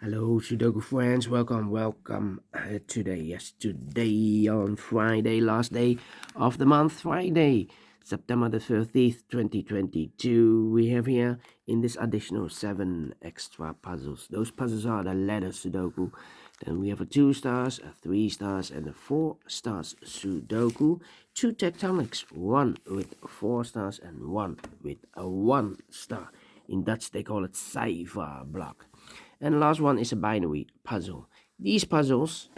Hello, Sudoku friends. Welcome. Today on Friday, last day of the month, Friday, September the 30th, 2022. We have here in this additional 7 extra puzzles. Those puzzles are the letter Sudoku. Then we have a 2 stars, a 3 stars, and a 4 stars Sudoku. 2 tectonics, 1 with 4 stars and 1 with a 1 star. In Dutch, they call it cijfer block. And the last one is a binary puzzle. These puzzles,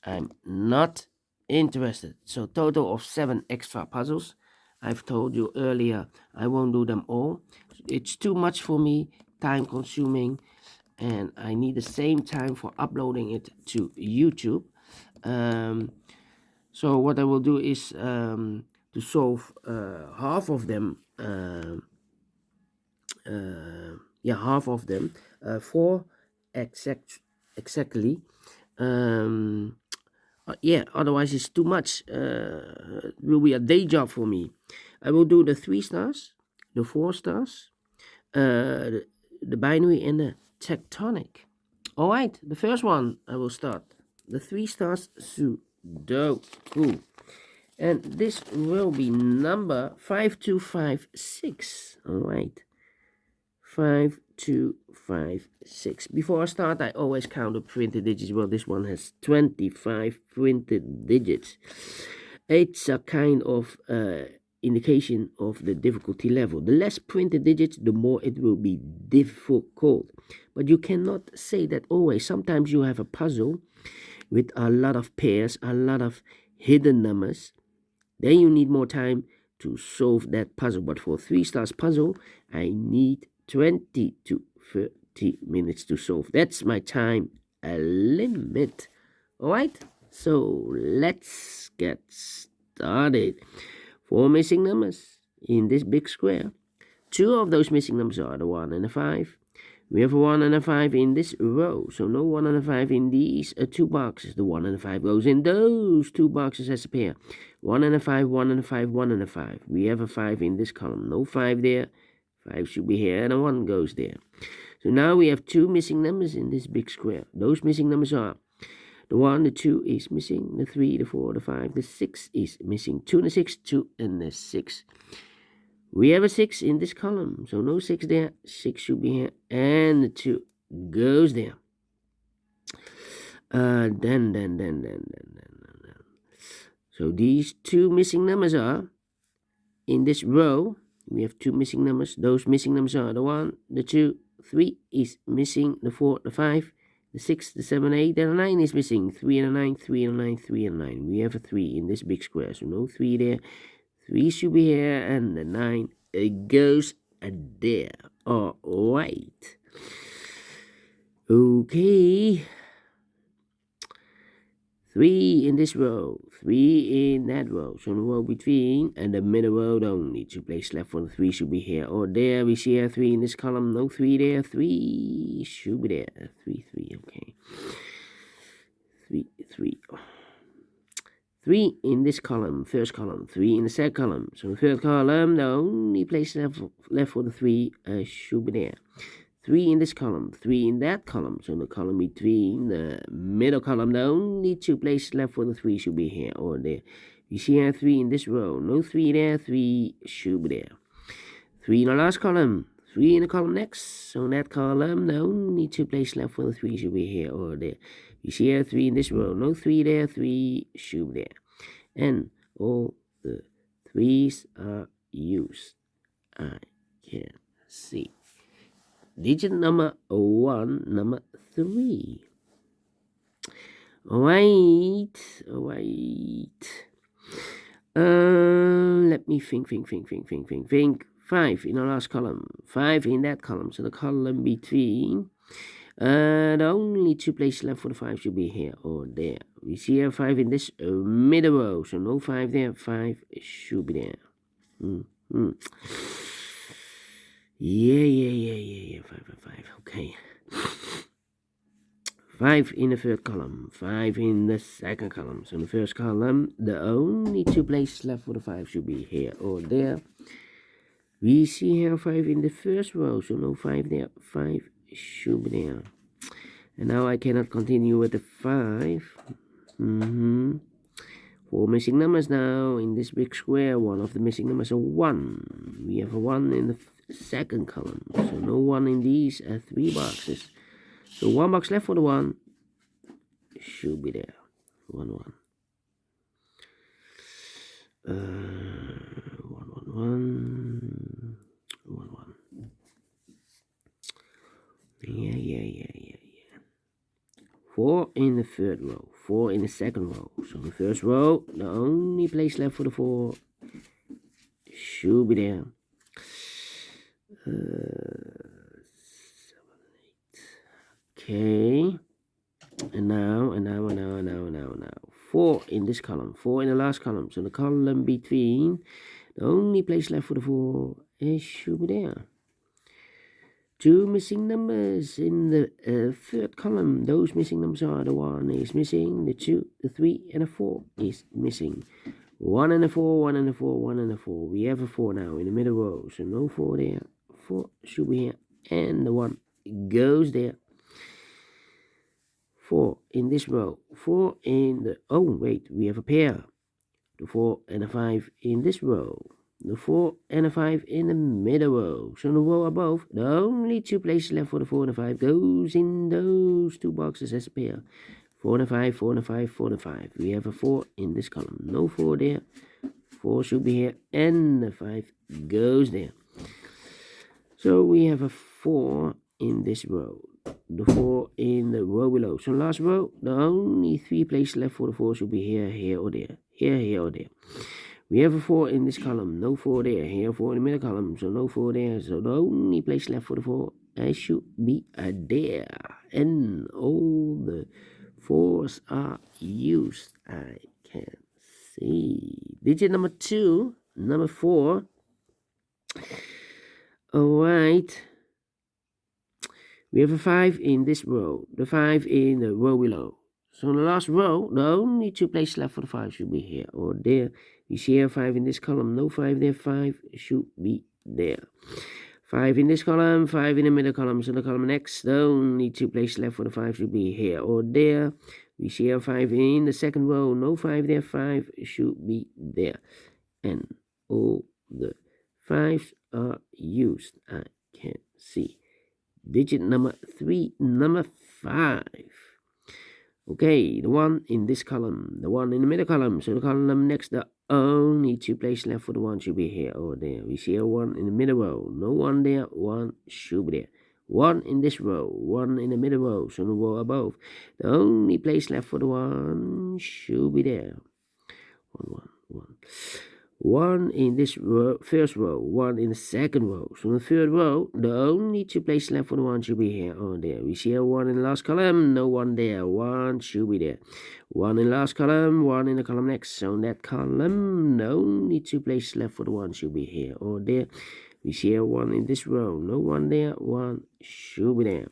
I'm not interested. So total of 7 extra puzzles. I've told you earlier, I won't do them all. It's too much for me, time consuming, and I need the same time for uploading it to YouTube. So what I will do is to solve half of them. Half of them. 4 exactly. Otherwise it's too much. It will be a day job for me. I will do the 3 stars, the 4 stars, the binary, and the tectonic. All right, the first one I will start. The 3 stars Sudoku. And this will be number 5256. All right. 5256. Before I start, I always count the printed digits. Well, this one has 25 printed digits. It's a kind of indication of the difficulty level. The less printed digits, the more it will be difficult. But you cannot say that always. Sometimes you have a puzzle with a lot of pairs, a lot of hidden numbers. Then you need more time to solve that puzzle. But for 3 stars puzzle, I need 20 to 30 minutes to solve. That's my time limit. All right, so let's get started. 4 missing numbers in this big square. 2 of those missing numbers are the 1 and the 5. We have a 1 and a 5 in this row, so no 1 and a 5 in these 2 boxes. The 1 and a 5 goes in those 2 boxes as a pair. 1 and a 5, 1 and a 5, 1 and a 5. We have a 5 in this column, no 5 there. 5 should be here, and a 1 goes there. So now we have 2 missing numbers in this big square. Those missing numbers are the 1, the 2 is missing, the 3, the 4, the 5, the 6 is missing. 2 and the 6, 2 and the 6. We have a 6 in this column, so no 6 there. 6 should be here, and the 2 goes there. Then. So these 2 missing numbers are in this row. We have 2 missing numbers. Those missing numbers are the 1, the 2, 3 is missing, the 4, the 5, the 6, the 7, 8, and the 9 is missing. 3 and a 9, 3 and a 9, 3 and a 9. We have a 3 in this big square, so no 3 there. 3 should be here, and the 9 goes there. All right. Okay. 3 in this row, 3 in that row. So the row between and the middle row only. 2 places left for the 3 should be here or there. We see a 3 in this column, no 3 there. 3 should be there. 3, okay. 3. 3 in this column, first column, 3 in the second column. So the third column, the only place left for the 3 should be there. 3 in this column, 3 in that column. So the column between the middle column, the only 2 places left for the 3 should be here or there. You see here 3 in this row, no 3 there, 3 should be there. 3 in the last column, 3 in the column next. So in that column, the only 2 places left for the 3 should be here or there. You see here 3 in this row, no 3 there, 3 should be there. And all the 3's are used. I can see. Digit number 1, number 3. All right. Let me think. 5 in the last column, 5 in that column. So the column between, the only 2 places left for the 5 should be here or there. We see here 5 in this middle row, so no 5 there. 5 should be there. Yeah. 5. Okay. 5 in the third column, 5 in the second column. So in the first column, the only 2 places left for the 5 should be here or there. We see here 5 in the first row, so no 5 there. 5 should be there. And now I cannot continue with the 5. 4 missing numbers now in this big square. One of the missing numbers is a 1. We have a 1 in the second column. So no 1 in these 3 boxes. So 1 box left for the 1. Should be there. 1, 1. 1, 1, 1. 1, 1. Yeah. 4 in the third row, 4 in the second row. So the first row, the only place left for the 4 should be there. 7, 8. Okay. And now. 4 in this column, 4 in the last column. So the column between, the only place left for the 4 should be there. 2 missing numbers in the third column. Those missing numbers are the 1 is missing, the 2, the 3, and the 4 is missing. 1 and a 4, 1 and a 4, 1 and a 4. We have a 4 now in the middle row, so no 4 there. 4 should be here, and the 1 goes there. 4 in this row, 4 in the, oh wait, we have a pair. The 4 and a 5 in this row. The 4 and a 5 in the middle row. So the row above, the only 2 places left for the 4 and a 5 goes in those 2 boxes as a pair. 4 and a 5, 4 and a 5, 4 and a 5. We have a 4 in this column. No 4 there. 4 should be here, and the 5 goes there. So we have a 4 in this row. The 4 in the row below. So last row, the only 3 places left for the 4 should be here, here, or there. Here, or there. We have a 4 in this column, no 4 there. Here, 4 in the middle column, so no 4 there. So the only place left for the 4 should be there. And all the 4s are used. I can see. Digit number 2, number 4. Alright. We have a 5 in this row, the 5 in the row below. So in the last row, the only 2 places left for the 5 should be here or there. We see here 5 in this column, no 5 there, 5 should be there. 5 in this column, 5 in the middle column. So the column next, the only 2 places left for the 5 should be here or there. We see here 5 in the second row, no 5 there, 5 should be there. And all the 5s are used, I can see. Digit number 3, number 5. Okay, the 1 in this column, the 1 in the middle column. So the column next, the only 2 places left for the 1 should be here or there. We see a 1 in the middle row, no 1 there, 1 should be there. 1 in this row, 1 in the middle row, so the row above. The only place left for the 1 should be there. 1, 1 in this row, first row, 1 in the second row. So in the third row, the only 2 places left for the 1 should be here or there. We see a 1 in the last column, no 1 there, 1 should be there. 1 in the last column, 1 in the column next. So in that column, the only 2 places left for the 1 should be here or there. We see a 1 in this row, no 1 there, 1 should be there.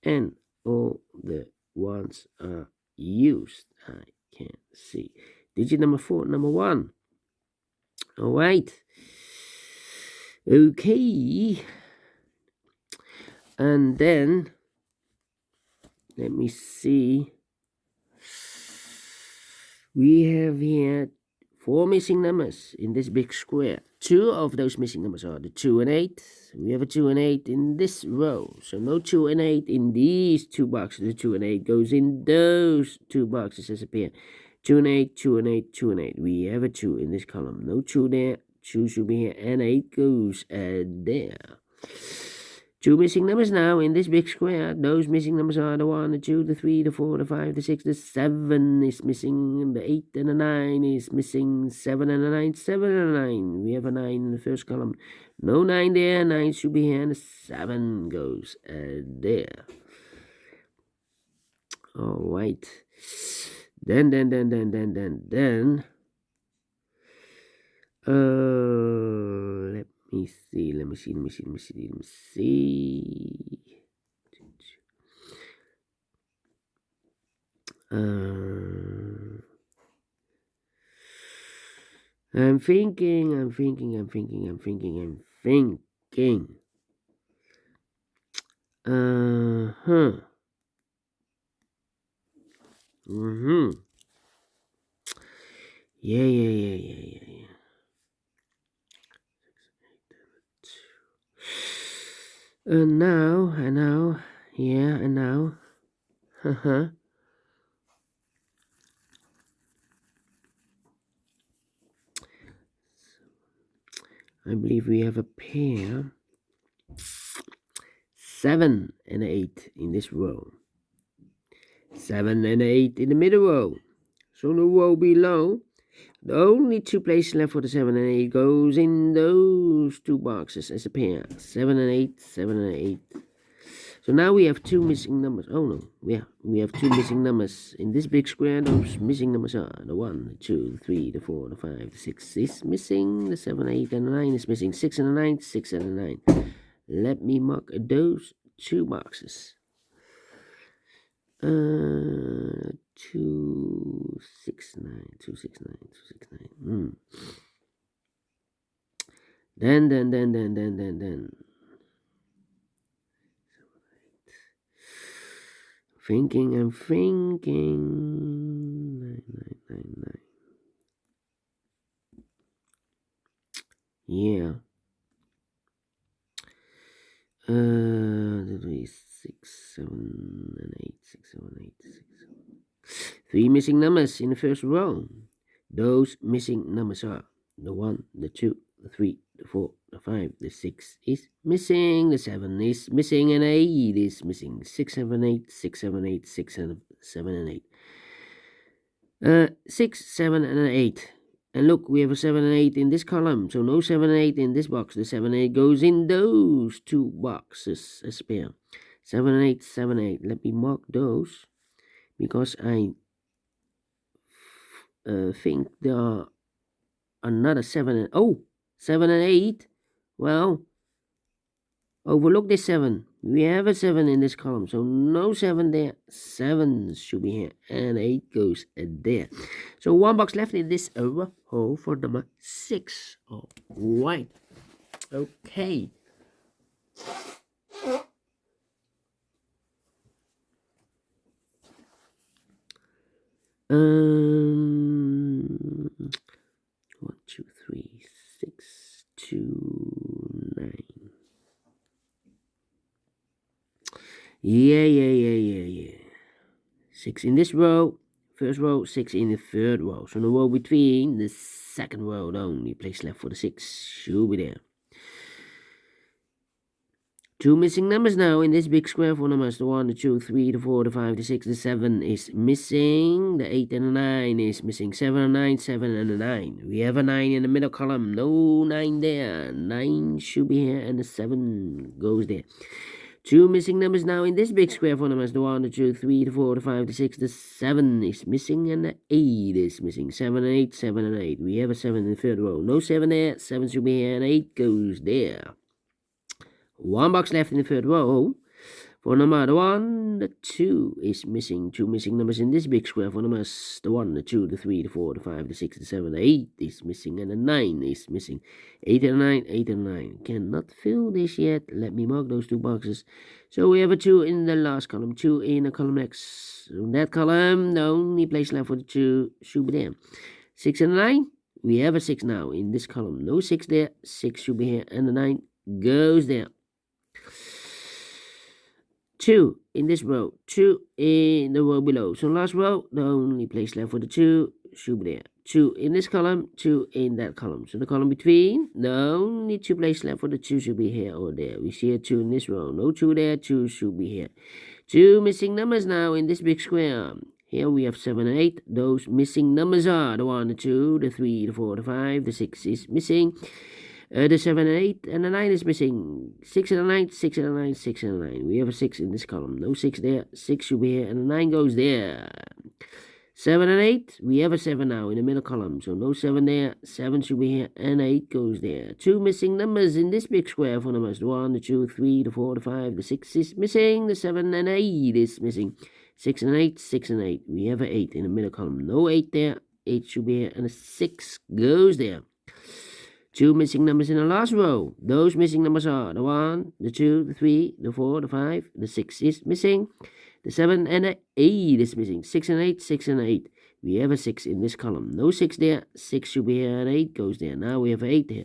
And all the 1s are used, I can see. Digit number 4, number 1. All right. Okay. And then, let me see. We have here 4 missing numbers in this big square. 2 of those missing numbers are the 2 and 8. We have a 2 and 8 in this row. So no 2 and 8 in these 2 boxes. The 2 and 8 goes in those 2 boxes as a pair. 2 and 8, 2 and 8, 2 and 8. We have a 2 in this column. No 2 there. 2 should be here. And 8 goes there. 2 missing numbers now in this big square. Those missing numbers are the 1, the 2, the 3, the 4, the 5, the 6, the 7 is missing. The 8 and the 9 is missing. 7 and the 9, 7 and the 9. We have a 9 in the first column. No 9 there. 9 should be here. And the 7 goes there. All right. Then. Let me see. I'm thinking. Yeah. And now, yeah, and now, I believe we have a pair. 7 and 8 in this row. 7 and 8 in the middle row. So the row below, the only 2 places left for the 7 and 8 goes in those 2 boxes as a pair. 7 and 8, 7 and 8. So now we have 2 missing numbers. Oh no, yeah, we have 2 missing numbers. In this big square, those missing numbers are the 1, the 2, the 3, the 4, the 5, the 6 is missing. The 7, 8, and the 9 is missing. 6 and the 9, 6 and the 9. Let me mark those 2 boxes. 2, 6, 9, 2, 6, 9, 2, 6, 9. Then. Thinking. 9. Yeah. 6, 7, and 8. 6, 7, 8, 6, 7. 3 missing numbers in the first row. Those missing numbers are the 1, the 2, the 3, the 4, the 5, the 6 is missing, the 7 is missing, and 8 is missing. 6, 7, 8, 6, 7, 8, 6, 7, and 8. 6, 7, and 8. And look, we have a 7 and 8 in this column, so no 7 and 8 in this box. The 7 and 8 goes in those 2 boxes as pair. 7 and 8, 7 and 8. Let me mark those because I think there are another 7 and 7 and 8. Well, overlook this 7. We have a 7 in this column, so no 7 there. 7 should be here, and 8 goes there. So 1 box left in this row for number 6. All right. Okay. One, 2, 3, 6, 2, 9. Yeah. 6 in this row, first row, 6 in the third row. So the row between the second row, the only place left for the 6 should be there. 2 missing numbers now in this big square for numbers. The 1, the 2, 3, the 4, the 5, the 6, the 7 is missing. The 8 and the 9 is missing. 7 and 9, 7 and the 9. We have a 9 in the middle column. No 9 there. 9 should be here and the 7 goes there. 2 missing numbers now in this big square for numbers. The 1, the 2, 3, the 4, the 5, the 6, the 7 is missing, and the 8 is missing. 7 and 8, 7 and 8. We have a 7 in the third row. No 7 there. 7 should be here, and 8 goes there. 1 box left in the third row. For number 1, the 2 is missing. 2 missing numbers in this big square for numbers. The 1, the 2, the 3, the 4, the 5, the 6, the 7, the 8 is missing, and the 9 is missing. 8 and 9, 8 and 9. Cannot fill this yet. Let me mark those 2 boxes. So we have a 2 in the last column, 2 in the column next. In that column, the only place left for the 2 should be there. 6 and 9. We have a 6 now in this column. No 6 there. 6 should be here, and the 9 goes there. 2 in this row, 2 in the row below. So last row, the only place left for the 2 should be there. 2 in this column, 2 in that column. So the column between, the only 2 places left for the 2 should be here or there. We see a 2 in this row. No 2 there, 2 should be here. 2 missing numbers now in this big square. Here we have 7 and 8. Those missing numbers are the 1, the 2, the 3, the 4, the 5, the 6 is missing. The 7 and 8 and the 9 is missing. 6 and the 9, 6 and the 9, 6 and the 9. We have a 6 in this column. No 6 there. 6 should be here and the 9 goes there. 7 and 8. We have a 7 now in the middle column. So no 7 there. 7 should be here and 8 goes there. 2 missing numbers in this big square for numbers. The 1, the 2, 3, the 4, the 5, the 6 is missing. The 7 and 8 is missing. 6 and 8, 6 and 8. We have an 8 in the middle column. No 8 there. 8 should be here and a 6 goes there. 2 missing numbers in the last row. Those missing numbers are the 1, the 2, the 3, the 4, the 5, the 6 is missing. The 7 and the 8 is missing. 6 and 8, 6 and 8. We have a 6 in this column. No 6 there. 6 should be here and 8 goes there. Now we have an 8 here.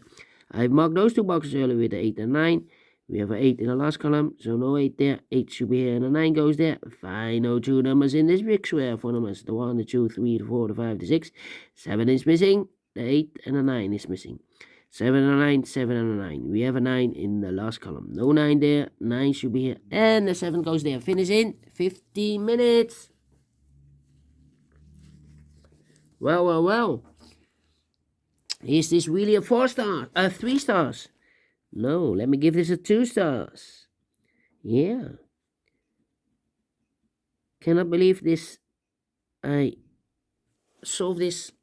I've marked those two boxes earlier with the 8 and 9. We have an 8 in the last column, so no 8 there. 8 should be here and a 9 goes there. Fine, no 2 numbers in this big square. 4 numbers. The 1, the 2, 3, the 4, the 5, the 6. 7 is missing. The 8 and the 9 is missing. 7 and a 9, 7 and a 9. We have a 9 in the last column. No 9 there. 9 should be here. And the 7 goes there. Finish in 15 minutes. Well. Is this really a 4 star? 3 stars? No, let me give this a 2 stars. Yeah. Cannot believe this. I solved this,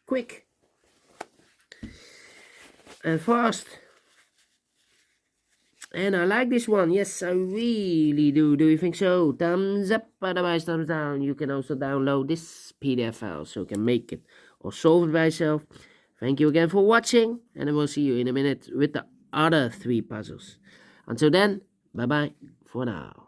quick and fast. And I like this one. Yes, I really do. Do you think so? Thumbs up, otherwise thumbs down. You can also download this PDF file so you can make it or solve it by yourself. Thank you again for watching, and I will see you in a minute with the other 3 puzzles. Until then, bye-bye for now.